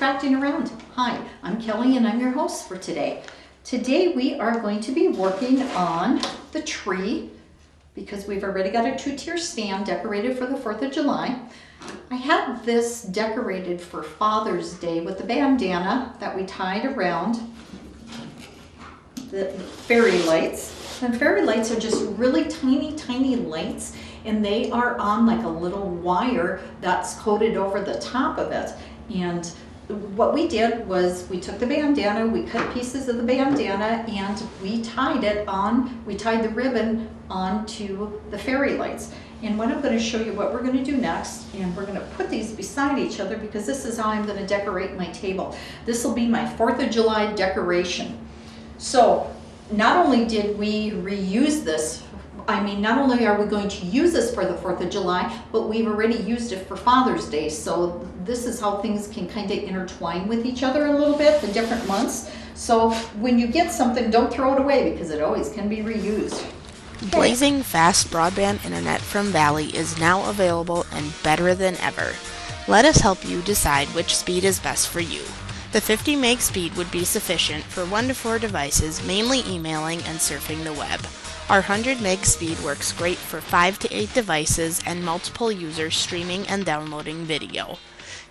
Crafting Around. Hi, I'm Kelly and I'm your host for today. Today we are going to be working on the tree because we've already got a two-tier stand decorated for the 4th of July. I had this decorated for Father's Day with the bandana that we tied around the fairy lights. And fairy lights are just really tiny lights, and they are on like a little wire that's coated over the top of it. And what we did was we took the bandana, we cut pieces of the bandana, and we tied the ribbon onto the fairy lights. And what I'm going to show you what we're going to do next, and we're going to put these beside each other because this is how I'm going to decorate my table. This will be my 4th of July decoration. So not only did we reuse this, not only are we going to use this for the 4th of July, but we've already used it for Father's Day. So this is how things can kind of intertwine with each other a little bit, the different months. So when you get something, don't throw it away because it always can be reused. Okay. Blazing fast broadband internet from Valley is now available and better than ever. Let us help you decide which speed is best for you. The 50 meg speed would be sufficient for 1 to 4 devices, mainly emailing and surfing the web. Our 100 meg speed works great for 5 to 8 devices and multiple users streaming and downloading video.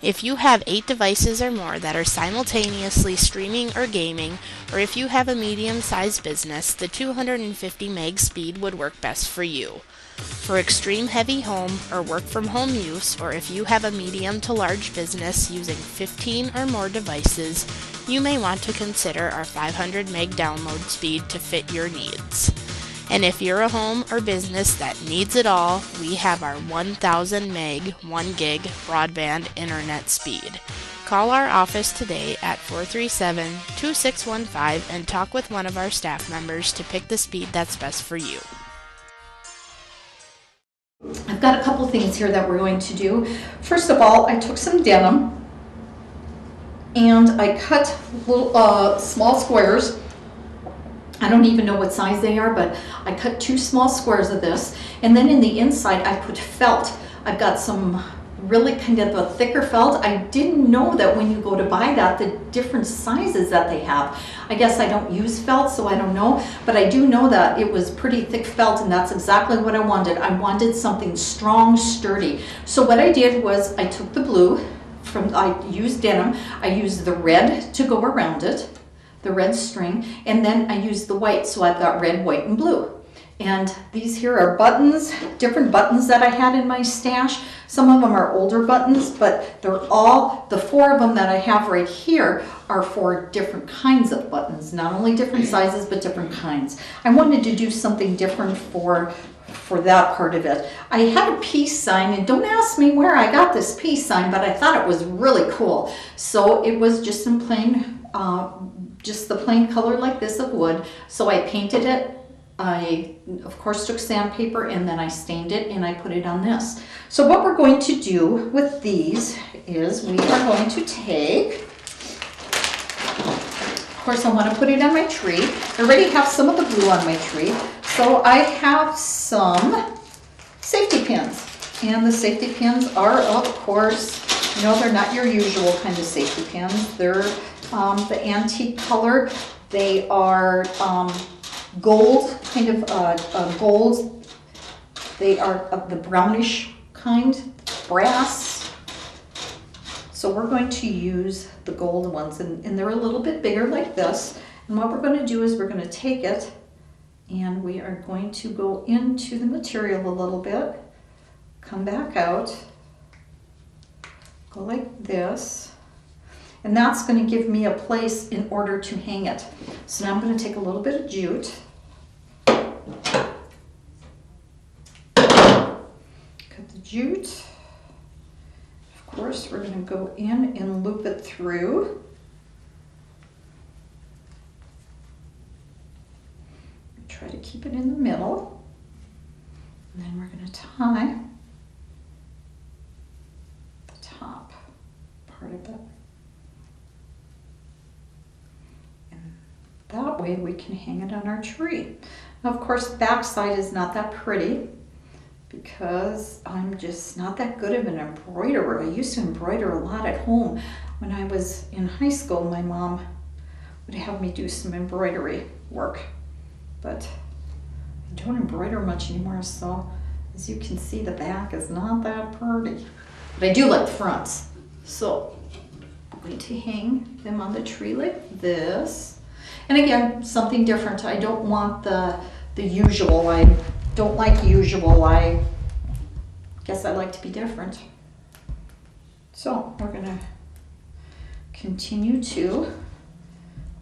If you have 8 devices or more that are simultaneously streaming or gaming, or if you have a medium-sized business, the 250 meg speed would work best for you. For extreme heavy home or work from home use, or if you have a medium to large business using 15 or more devices, you may want to consider our 500 meg download speed to fit your needs. And if you're a home or business that needs it all, we have our 1000 meg 1 gig broadband internet speed. Call our office today at 437-2615 and talk with one of our staff members to pick the speed that's best for you. I've got a couple things here that we're going to do. First of all, I took some denim and I cut little small squares. I don't even know what size they are, but I cut 2 small squares of this. And then in the inside, I put felt. I've got some really kind of a thicker felt. I didn't know that when you go to buy that, the different sizes that they have. I guess I don't use felt, so I don't know. But I do know that it was pretty thick felt, and that's exactly what I wanted. I wanted something strong, sturdy. So what I did was I took the blue, I used denim. I used the red to go around it, the red string, and then I used the white, so I've got red, white, and blue. And these here are buttons, different buttons that I had in my stash. Some of them are older buttons, but they're all, the 4 of them that I have right here are for different kinds of buttons, not only different sizes, but different kinds. I wanted to do something different for that part of it. I had a peace sign, and don't ask me where I got this peace sign, but I thought it was really cool. So it was just in plain, just the plain color like this of wood. So I painted it. I, of course, took sandpaper and then I stained it and I put it on this. So what we're going to do with these is we are going to take, of course, I want to put it on my tree. I already have some of the glue on my tree. So I have some safety pins. And the safety pins are, of course, they're not your usual kind of safety pins. They're the antique color. They are gold, kind of gold. They are of the brownish kind, brass. So we're going to use the gold ones, and they're a little bit bigger like this. And what we're going to do is we're going to take it and we are going to go into the material a little bit, come back out, go like this. And that's going to give me a place in order to hang it. So now I'm going to take a little bit of jute. Cut the jute. Of course, we're going to go in and loop it through. Try to keep it in the middle. And then we're going to tie the top part of it. That way we can hang it on our tree. Now, of course, the back side is not that pretty because I'm just not that good of an embroiderer. I used to embroider a lot at home when I was in high school, my mom would have me do some embroidery work, but I don't embroider much anymore, so as you can see, the back is not that pretty. But I do like the fronts. So I'm going to hang them on the tree like this. And again, something different. I don't want the usual. I don't like usual. I guess I like to be different. So we're gonna continue to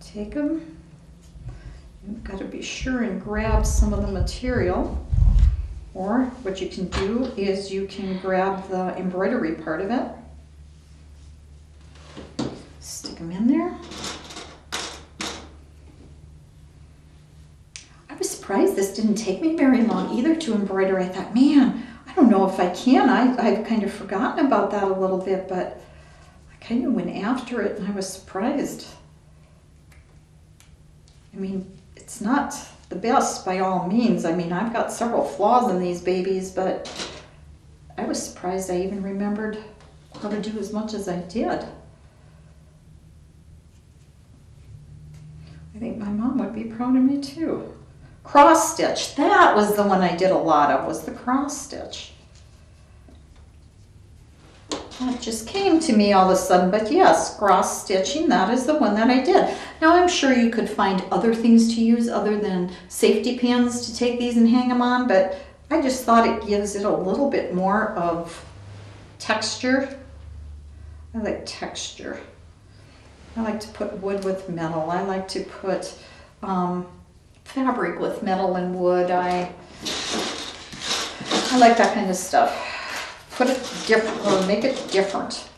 take them. You've got to be sure and grab some of the material, or what you can do is you can grab the embroidery part of it, stick them in there. I was surprised this didn't take me very long either to embroider. I thought, man, I don't know if I can. I've kind of forgotten about that a little bit, but I kind of went after it and I was surprised. I mean, it's not the best by all means. I mean, I've got several flaws in these babies, but I was surprised I even remembered how to do as much as I did. I think my mom would be proud of me too. Cross stitch, that was the one I did a lot of, was the cross stitch. That just came to me all of a sudden, but yes, cross stitching, that is the one that I did. Now I'm sure you could find other things to use other than safety pins to take these and hang them on, but I just thought it gives it a little bit more of texture. I like texture. I like to put wood with metal. I like to put fabric with metal and wood. I like that kind of stuff. Put it different, or make it different.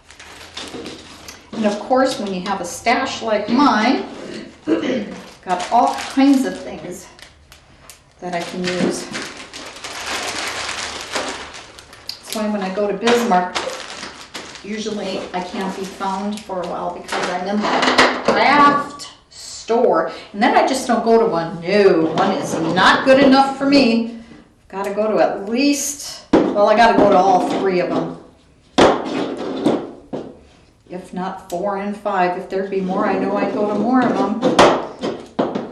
And of course, when you have a stash like mine, got all kinds of things that I can use. That's why when I go to Bismarck, usually I can't be found for a while because I'm in the craft store. And then I just don't go to one. No, one is not good enough for me. Got to go to at least, well, I got to go to all three of them. If not 4 and 5. If there'd be more, I know I'd go to more of them.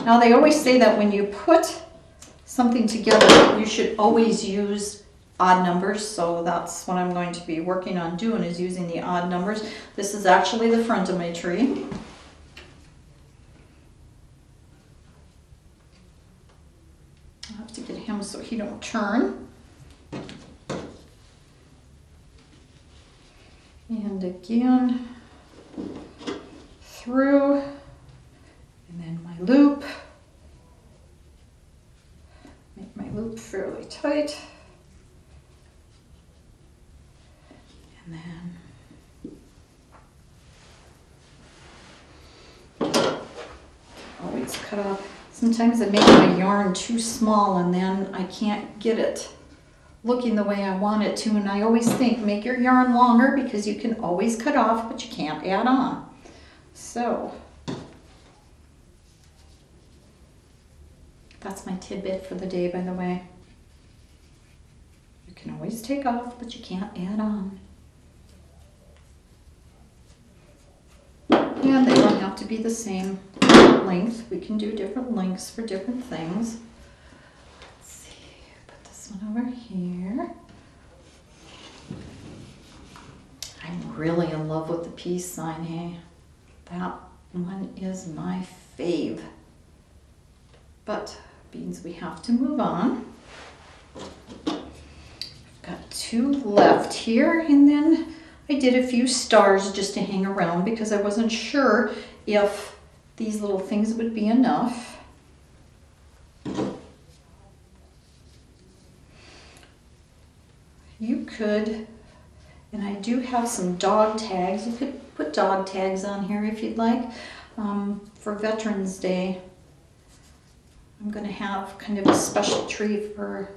Now, they always say that when you put something together, you should always use odd numbers. So that's what I'm going to be working on doing, is using the odd numbers. This is actually the front of my tree. I have to get him so he don't turn. And again, through, and then my loop. Make my loop fairly tight. And then always cut off. Sometimes I make my yarn too small and then I can't get it looking the way I want it to, and I always think make your yarn longer because you can always cut off, but you can't add on. So that's my tidbit for the day, by the way. You can always take off, but you can't add on. And they don't have to be the same length. We can do different lengths for different things. One over here. I'm really in love with the peace sign, hey? That one is my fave. But means we have to move on. I've got 2 left here, and then I did a few stars just to hang around because I wasn't sure if these little things would be enough. You could, and I do have some dog tags. You could put dog tags on here if you'd like. For Veterans Day, I'm going to have kind of a special tree for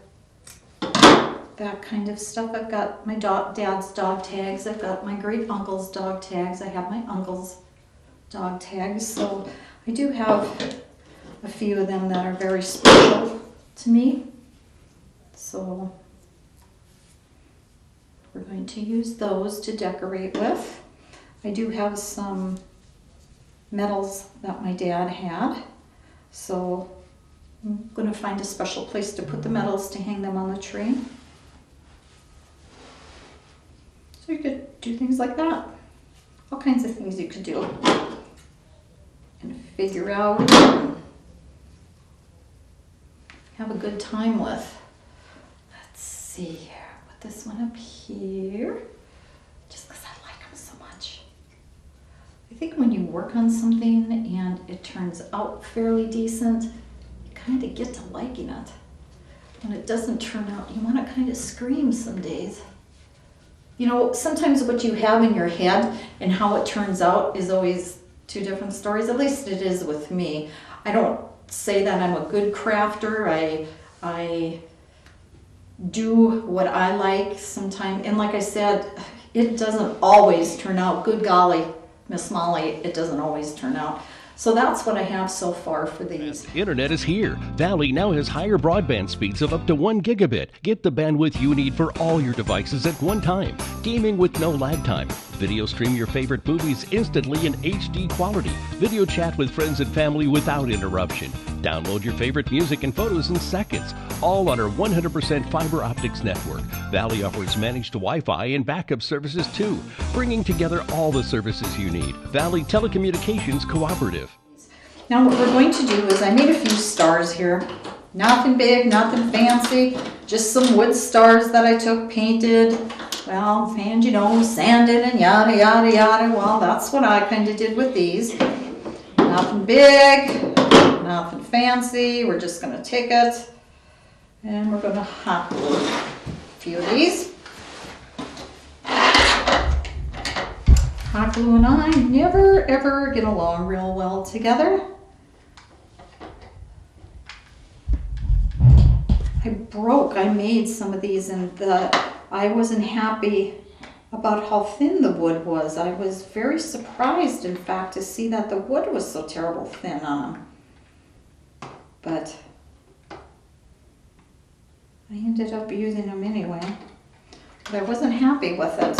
that kind of stuff. I've got my dad's dog tags. I've got my great uncle's dog tags. I have my uncle's dog tags. So I do have a few of them that are very special to me. So we're going to use those to decorate with. I do have some medals that my dad had, so I'm going to find a special place to put the medals to hang them on the tree. So you could do things like that. All kinds of things you could do and figure out and have a good time with. Let's see here. Put this one up here just because I like them so much. I think when you work on something and it turns out fairly decent, you kind of get to liking it. When it doesn't turn out, you want to kind of scream some days. You know, sometimes what you have in your head and how it turns out is always two different stories. At least it is with me. I don't say that I'm a good crafter. I do what I like sometimes. And like I said, it doesn't always turn out. Good golly, Miss Molly, it doesn't always turn out. So that's what I have so far for these. Internet is here. Valley now has higher broadband speeds of up to 1 gigabit. Get the bandwidth you need for all your devices at one time. Gaming with no lag time. Video stream your favorite movies instantly in HD quality. Video chat with friends and family without interruption. Download your favorite music and photos in seconds. All on our 100% fiber optics network. Valley offers managed Wi-Fi and backup services too, bringing together all the services you need. Valley Telecommunications Cooperative. Now what we're going to do is I made a few stars here. Nothing big, nothing fancy, just some wood stars that I took, painted, well, and you know, sanded and yada, yada, yada. Well, that's what I kind of did with these. Nothing big, nothing fancy. We're just going to take it and we're going to hot glue a few of these. Hot glue and I never ever get along real well together. I made some of these and I wasn't happy about how thin the wood was. I was very surprised, in fact, to see that the wood was so terrible thin on them. But I ended up using them anyway. But I wasn't happy with it.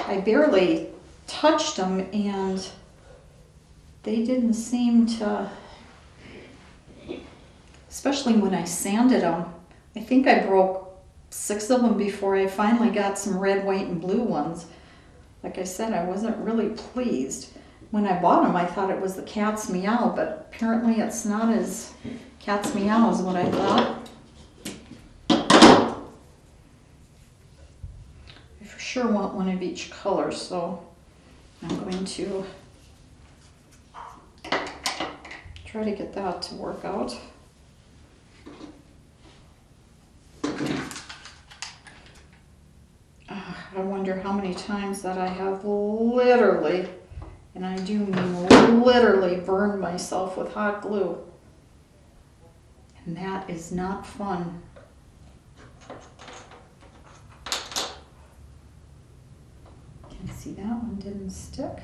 I barely touched them and they didn't seem to, especially when I sanded them. I think I broke 6 of them before I finally got some red, white, and blue ones. Like I said, I wasn't really pleased. When I bought them, I thought it was the cat's meow, but apparently it's not as cat's meow as what I thought. I for sure want one of each color, so I'm going to try to get that to work out. I wonder how many times that I have literally, and I do mean literally, burned myself with hot glue. And that is not fun. Can you see that one didn't stick?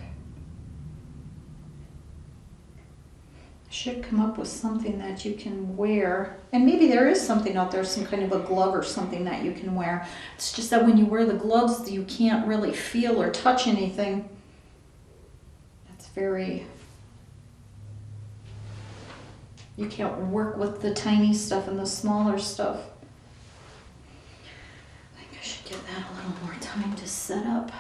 Should come up with something that you can wear, and maybe there is something out there, some kind of a glove or something that you can wear. It's just that when you wear the gloves, you can't really feel or touch anything. That's very, you can't work with the tiny stuff and the smaller stuff. I think I should give that a little more time to set up.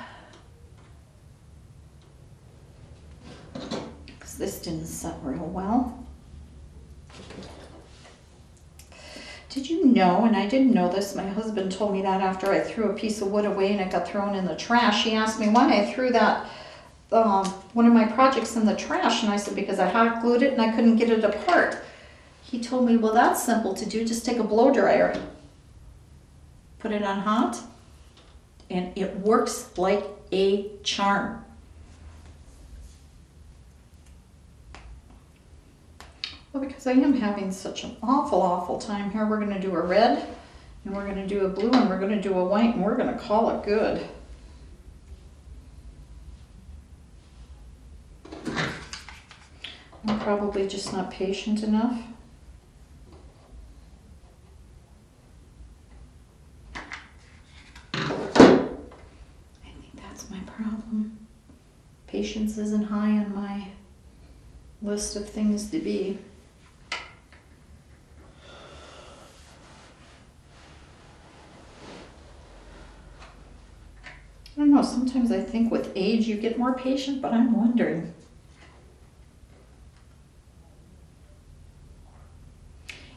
This didn't set real well. Did you know, and I didn't know this, my husband told me that after I threw a piece of wood away and it got thrown in the trash. He asked me why I threw that, one of my projects in the trash, and I said because I hot glued it and I couldn't get it apart. He told me, well, that's simple to do, just take a blow dryer, put it on hot, and it works like a charm. Well, because I am having such an awful time here, we're going to do a red, and we're going to do a blue, and we're going to do a white, and we're going to call it good. I'm probably just not patient enough. I think that's my problem. patience isn't high on my list of things to be. I don't know, sometimes I think with age you get more patient, but I'm wondering.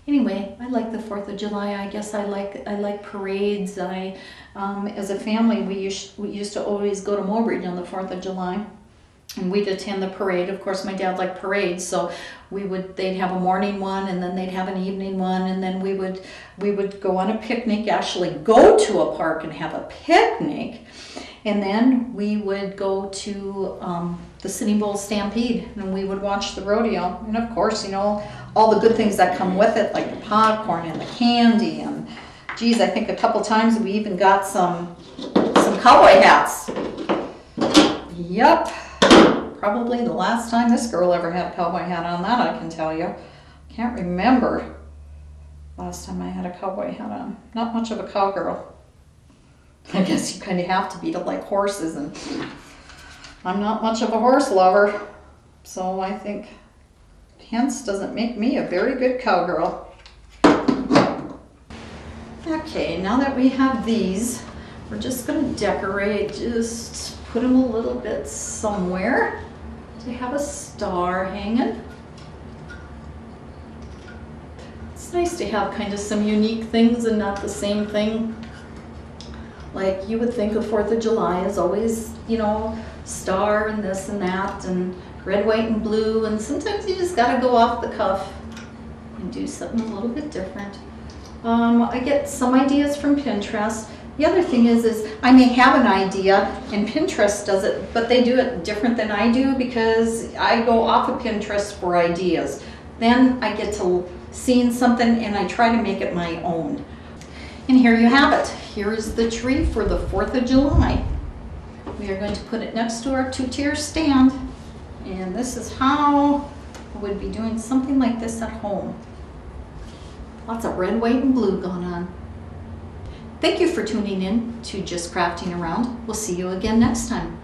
Anyway, I like the 4th of July. I guess I like parades. As a family, we used to always go to Mobridge on the 4th of July, and we'd attend the parade. Of course, my dad liked parades, so they'd have a morning one, and then they'd have an evening one, and then we would go on a picnic, actually go to a park and have a picnic, and then we would go to the Sitting Bull Stampede, and we would watch the rodeo, and of course, you know, all the good things that come with it, like the popcorn and the candy, and geez, I think a couple times we even got some cowboy hats. Yep, probably the last time this girl ever had a cowboy hat on, that I can tell you. Can't remember last time I had a cowboy hat on. Not much of a cowgirl. I guess you kind of have to be to like horses, and I'm not much of a horse lover, so I think hence doesn't make me a very good cowgirl. Okay, now that we have these, we're just going to decorate, just put them a little bit somewhere to have a star hanging. It's nice to have kind of some unique things and not the same thing. Like you would think of 4th of July as always, you know, star and this and that and red, white, and blue, and sometimes you just gotta go off the cuff and do something a little bit different. I get some ideas from Pinterest. The other thing is I may have an idea and Pinterest does it, but they do it different than I do because I go off of Pinterest for ideas. Then I get to seeing something and I try to make it my own. And here you have it. Here is the tree for the 4th of July. We are going to put it next to our 2-tier stand. And this is how I would be doing something like this at home. Lots of red, white, and blue going on. Thank you for tuning in to Just Crafting Around. We'll see you again next time.